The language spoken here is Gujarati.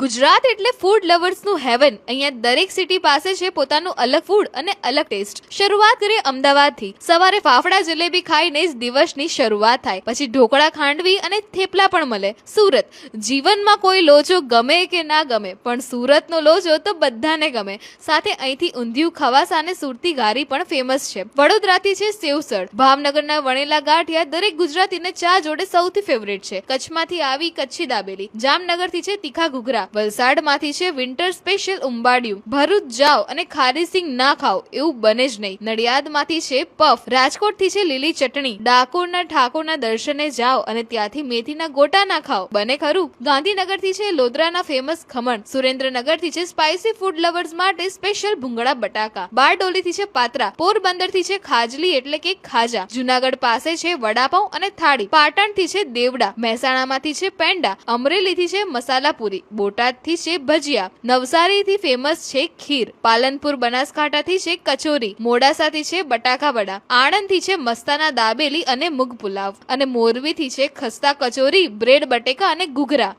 ગુજરાત એટલે ફૂડ લવર્સનું હેવન। અહીંયા દરેક સિટી પાસે છે પોતાનું અલગ ફૂડ અને અલગ ટેસ્ટ। શરૂઆત કરીએ અમદાવાદથી। સવારે ફાફડા જલેબી ખાઈને જ દિવસની શરૂઆત થાય, પછી ઢોકળા ખાંડવી અને થેપલા પણ મળે। સુરત, જીવનમાં કોઈ લોચો ગમે કે ના ગમે, પણ સુરતનો લોચો તો બધાને ગમે। સાથે અહીંથી ઊંધિયું ખવાસા અને સુરતી ઘારી પણ ફેમસ છે। વડોદરાથી છે સેવસળ, ભાવનગરના વણેલા ગાંઠિયા દરેક ગુજરાતીને ચા જોડે સૌથી ફેવરેટ છે। કચ્છમાંથી આવી કચ્છી દાબેલી, જામનગરથી છે તીખા ઘૂઘરા, વલસાડમાંથી છે વિન્ટર સ્પેશિયલ ઉંબાડિયું। ભરૂચ જાઓ અને ખારી સિંગ ના ખાઓ એવું બને જ નહીં। નડિયાદમાંથી છે પફ, રાજકોટથી છે લીલી ચટણી, ડાકોરના ઠાકોરના દર્શને જાઓ અને ત્યાંથી મેથીના ગોટા ના ખાઓ બને ખરું। ગાંધીનગરથી છે લોદરાના ફેમસ ખમણ, સુરેન્દ્રનગરથી છે સ્પાઇસી ફૂડ લવર્સ માટે સ્પેશિયલ ભૂંગળા બટાકા, બારડોલીથી છે પાત્રા, પોરબંદરથી છે ખાજલી એટલે કે ખાજા, જુનાગઢ પાસે છે વડાપાઉં અને થાળી, પાટણથી છે દેવડા, મહેસાણામાંથી છે પેંડા, અમરેલીથી છે મસાલા પૂરી, બોટાદથી છે ભજીયા, નવસારીથી ફેમસ છે ખીર, પાલનપુર બનાસકાંઠાથી છે કચોરી, મોડાસાથી છે બટાકા વડા, આણંદથી છે મસ્તાના દાબેલી અને મુગ પુલાવ, અને મોરબીથી છે ખસ્તા કચોરી, બ્રેડ બટેકા અને ઘૂઘરા।